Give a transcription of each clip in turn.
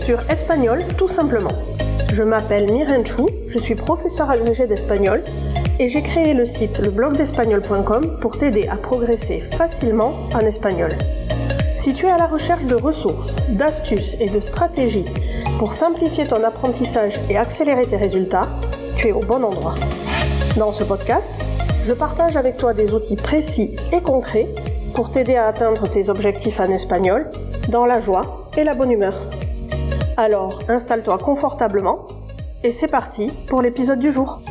sur Espagnol tout simplement. Je m'appelle Miren Chou, je suis professeure agrégée d'espagnol et j'ai créé le site leblogdespagnol.com pour t'aider à progresser facilement en espagnol. Si tu es à la recherche de ressources, d'astuces et de stratégies pour simplifier ton apprentissage et accélérer tes résultats, tu es au bon endroit. Dans ce podcast, je partage avec toi des outils précis et concrets pour t'aider à atteindre tes objectifs en espagnol dans la joie et la bonne humeur. Alors, installe-toi confortablement et c'est parti pour l'épisode du jour.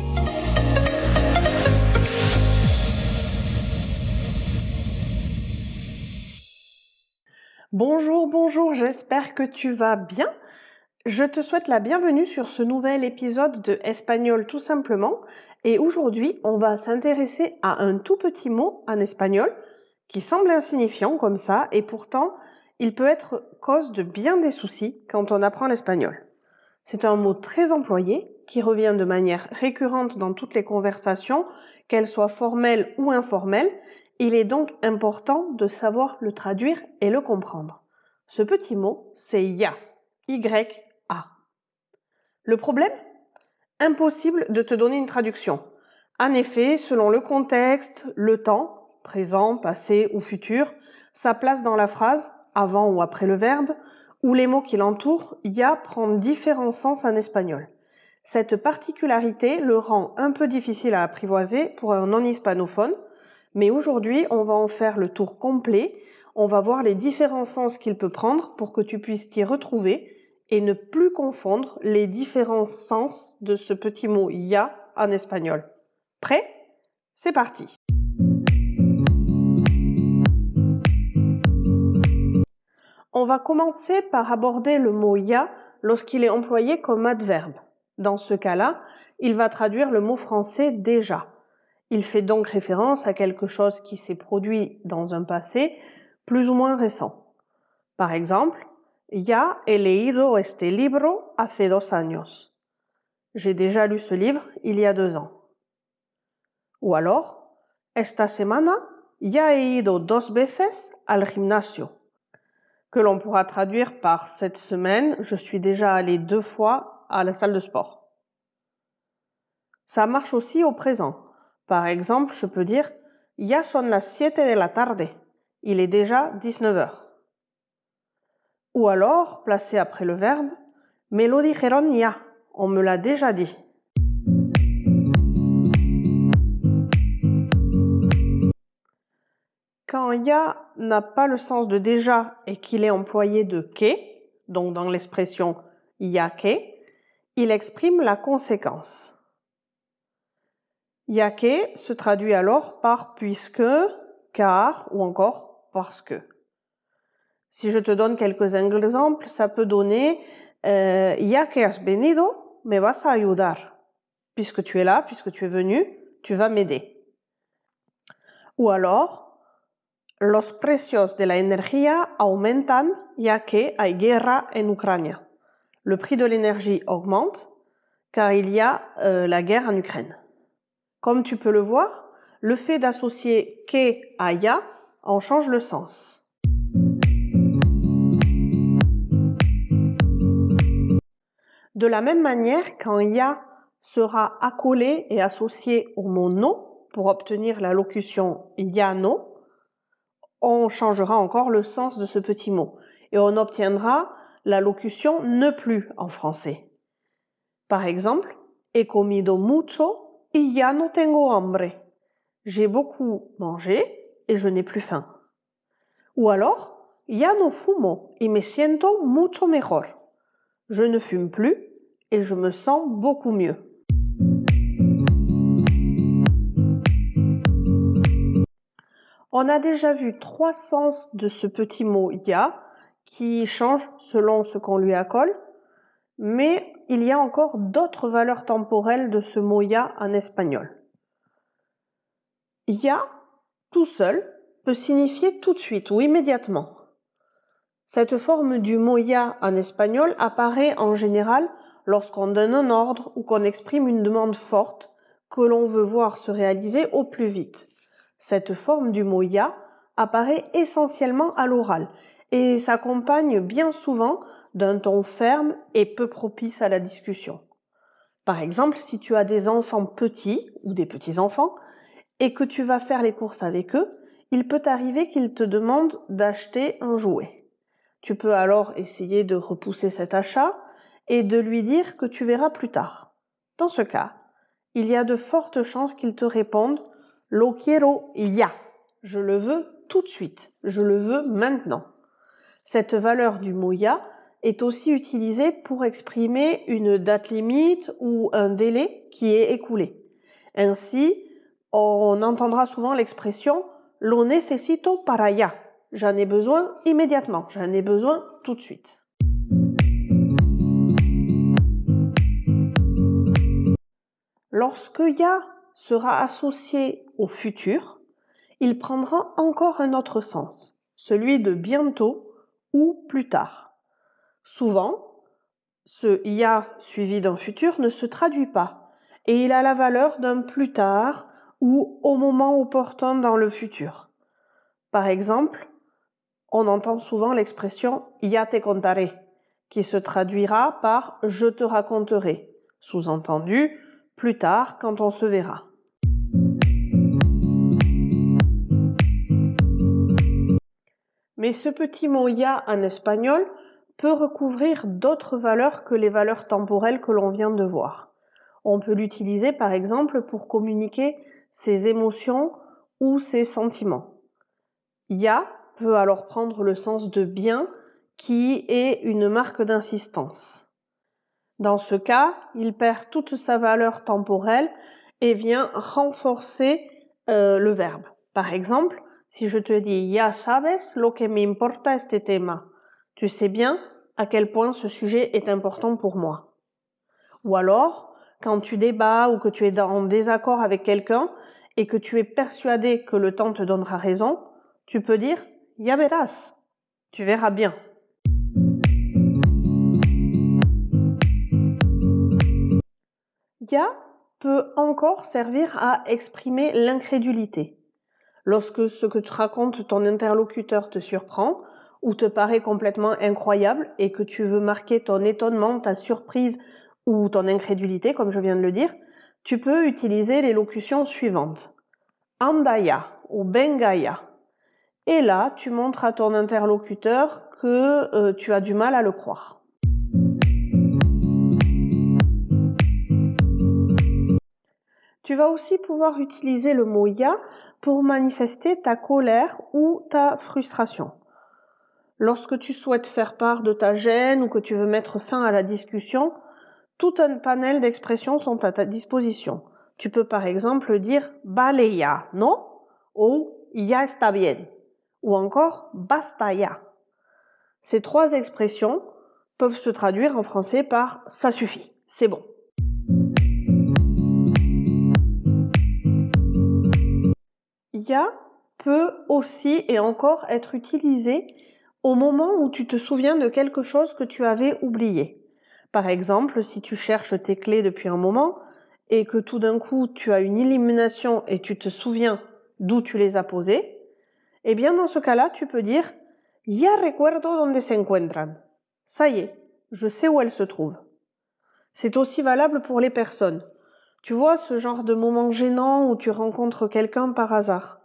Bonjour, j'espère que tu vas bien. Je te souhaite la bienvenue sur ce nouvel épisode de Espagnol tout simplement. Et aujourd'hui, on va s'intéresser à un tout petit mot en espagnol qui semble insignifiant comme ça et pourtant, il peut être cause de bien des soucis quand on apprend l'espagnol. C'est un mot très employé qui revient de manière récurrente dans toutes les conversations, qu'elles soient formelles ou informelles. Il est donc important de savoir le traduire et le comprendre. Ce petit mot, c'est ya, Y-A. Le problème ? Impossible de te donner une traduction. En effet, selon le contexte, le temps, présent, passé ou futur, sa place dans la phrase, avant ou après le verbe, ou les mots qui l'entourent, ya prend différents sens en espagnol. Cette particularité le rend un peu difficile à apprivoiser pour un non-hispanophone, mais aujourd'hui, on va en faire le tour complet. On va voir les différents sens qu'il peut prendre pour que tu puisses t'y retrouver et ne plus confondre les différents sens de ce petit mot ya en espagnol. Prêt ? C'est parti. On va commencer par aborder le mot ya lorsqu'il est employé comme adverbe. Dans ce cas-là, il va traduire le mot français déjà. Il fait donc référence à quelque chose qui s'est produit dans un passé plus ou moins récent. Par exemple, ya he leído este libro hace 2 años. J'ai déjà lu ce livre il y a 2 ans. Ou alors, esta semana ya he ido 2 veces al gimnasio. Que l'on pourra traduire par cette semaine, je suis déjà allé 2 fois à la salle de sport. Ça marche aussi au présent. Par exemple, je peux dire ya son las 7 de la tarde. Il est déjà 19h. Ou alors, placé après le verbe, me lo dijeron ya. On me l'a déjà dit. Quand ya n'a pas le sens de déjà et qu'il est employé de que, donc dans l'expression ya que, il exprime la conséquence. Ya que se traduit alors par puisque, car ou encore parce que. Si je te donne quelques exemples, ça peut donner ya que has venido, me vas a ayudar. Puisque tu es là, puisque tu es venu, tu vas m'aider. Ou alors, los precios de la energía aumentan ya que hay guerra en Ucrania. Le prix de l'énergie augmente car il y a la guerre en Ukraine. Comme tu peux le voir, le fait d'associer que à ya en change le sens. De la même manière, quand ya sera accolé et associé au mot no pour obtenir la locution ya no, on changera encore le sens de ce petit mot et on obtiendra la locution ne plus en français. Par exemple, he comido mucho y ya no tengo hambre. J'ai beaucoup mangé et je n'ai plus faim. Ou alors, ya no fumo y me siento mucho mejor. Je ne fume plus et je me sens beaucoup mieux. On a déjà vu 3 sens de ce petit mot ya qui changent selon ce qu'on lui accole, mais il y a encore d'autres valeurs temporelles de ce mot ya en espagnol. Ya, tout seul, peut signifier tout de suite ou immédiatement. Cette forme du mot ya en espagnol apparaît en général lorsqu'on donne un ordre ou qu'on exprime une demande forte que l'on veut voir se réaliser au plus vite. Cette forme du mot ya apparaît essentiellement à l'oral et s'accompagne bien souvent d'un ton ferme et peu propice à la discussion. Par exemple, si tu as des enfants petits ou des petits-enfants et que tu vas faire les courses avec eux, il peut arriver qu'ils te demandent d'acheter un jouet. Tu peux alors essayer de repousser cet achat et de lui dire que tu verras plus tard. Dans ce cas, il y a de fortes chances qu'il te réponde Lo quiero ya. Je le veux tout de suite. Je le veux maintenant. Cette valeur du mot ya est aussi utilisée pour exprimer une date limite ou un délai qui est écoulé. Ainsi, on entendra souvent l'expression Lo necesito para ya. J'en ai besoin immédiatement, j'en ai besoin tout de suite. Lorsque ya sera associé au futur, il prendra encore un autre sens, celui de bientôt ou plus tard. Souvent, ce ya suivi d'un futur ne se traduit pas et il a la valeur d'un plus tard ou au moment opportun dans le futur. Par exemple, on entend souvent l'expression ya te contaré, qui se traduira par je te raconterai, sous-entendu plus tard quand on se verra. Mais ce petit mot ya en espagnol peut recouvrir d'autres valeurs que les valeurs temporelles que l'on vient de voir. On peut l'utiliser par exemple pour communiquer ses émotions ou ses sentiments. Ya peut alors prendre le sens de bien qui est une marque d'insistance. Dans ce cas, il perd toute sa valeur temporelle et vient renforcer le verbe. Par exemple, si je te dis Ya sabes lo que me importa este tema, tu sais bien à quel point ce sujet est important pour moi. Ou alors, quand tu débats ou que tu es en désaccord avec quelqu'un et que tu es persuadé que le temps te donnera raison, tu peux dire Ya verás, tu verras bien. Ya peut encore servir à exprimer l'incrédulité. Lorsque ce que te raconte ton interlocuteur te surprend ou te paraît complètement incroyable et que tu veux marquer ton étonnement, ta surprise ou ton incrédulité, comme je viens de le dire, tu peux utiliser les locutions suivantes. Anda ya ou venga ya. Et là, tu montres à ton interlocuteur que tu as du mal à le croire. Tu vas aussi pouvoir utiliser le mot ya pour manifester ta colère ou ta frustration. Lorsque tu souhaites faire part de ta gêne ou que tu veux mettre fin à la discussion, tout un panel d'expressions sont à ta disposition. Tu peux par exemple dire vale ya, non? Ou ya está bien. Ou encore basta ya. Ces trois expressions peuvent se traduire en français par ça suffit, c'est bon. Ya peut aussi et encore être utilisé au moment où tu te souviens de quelque chose que tu avais oublié. Par exemple, si tu cherches tes clés depuis un moment et que tout d'un coup tu as une illumination et tu te souviens d'où tu les as posées, eh bien dans ce cas-là, tu peux dire Ya recuerdo donde se encuentran. Ça y est, je sais où elles se trouvent. C'est aussi valable pour les personnes. Tu vois ce genre de moment gênant où tu rencontres quelqu'un par hasard.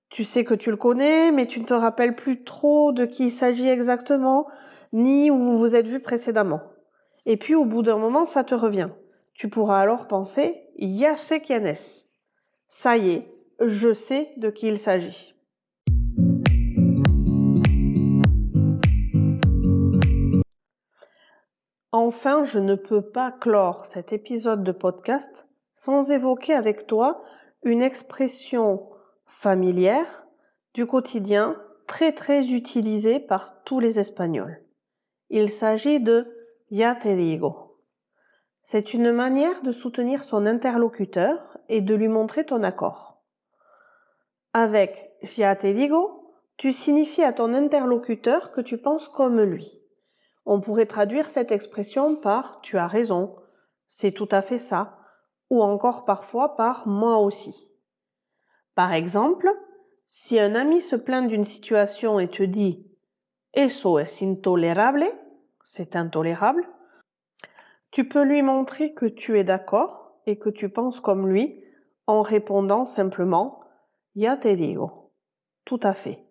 Tu sais que tu le connais, mais tu ne te rappelles plus trop de qui il s'agit exactement, ni où vous vous êtes vus précédemment. Et puis au bout d'un moment, ça te revient. Tu pourras alors penser Ya sé quién es. Ça y est, je sais de qui il s'agit. Enfin, je ne peux pas clore cet épisode de podcast sans évoquer avec toi une expression familière du quotidien très utilisée par tous les Espagnols. Il s'agit de ya te digo. C'est une manière de soutenir son interlocuteur et de lui montrer ton accord. Avec ya te digo, tu signifies à ton interlocuteur que tu penses comme lui. On pourrait traduire cette expression par tu as raison, c'est tout à fait ça, ou encore parfois par moi aussi. Par exemple, si un ami se plaint d'une situation et te dit Eso es intolerable, c'est intolérable. Tu peux lui montrer que tu es d'accord et que tu penses comme lui en répondant simplement Ya te digo. Tout à fait.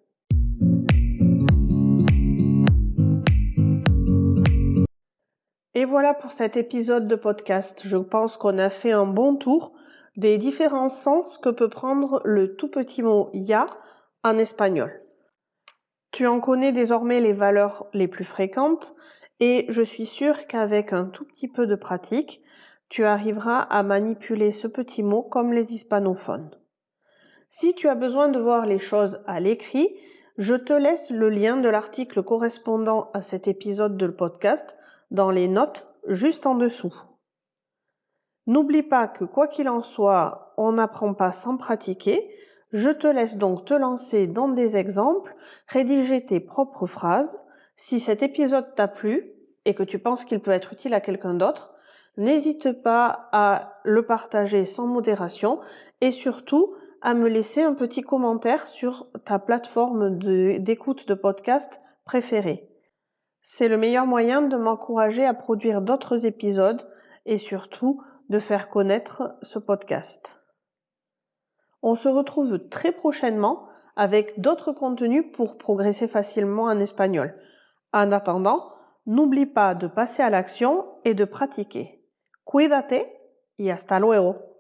Et voilà pour cet épisode de podcast. Je pense qu'on a fait un bon tour des différents sens que peut prendre le tout petit mot ya en espagnol. Tu en connais désormais les valeurs les plus fréquentes et je suis sûre qu'avec un tout petit peu de pratique, tu arriveras à manipuler ce petit mot comme les hispanophones. Si tu as besoin de voir les choses à l'écrit, je te laisse le lien de l'article correspondant à cet épisode de podcast dans les notes juste en dessous. N'oublie pas que quoi qu'il en soit, on n'apprend pas sans pratiquer. Je te laisse donc te lancer dans des exemples, rédiger tes propres phrases. Si cet épisode t'a plu et que tu penses qu'il peut être utile à quelqu'un d'autre, n'hésite pas à le partager sans modération et surtout à me laisser un petit commentaire sur ta plateforme d'écoute de podcast préférée. C'est le meilleur moyen de m'encourager à produire d'autres épisodes et surtout de faire connaître ce podcast. On se retrouve très prochainement avec d'autres contenus pour progresser facilement en espagnol. En attendant, n'oublie pas de passer à l'action et de pratiquer. Cuídate y hasta luego.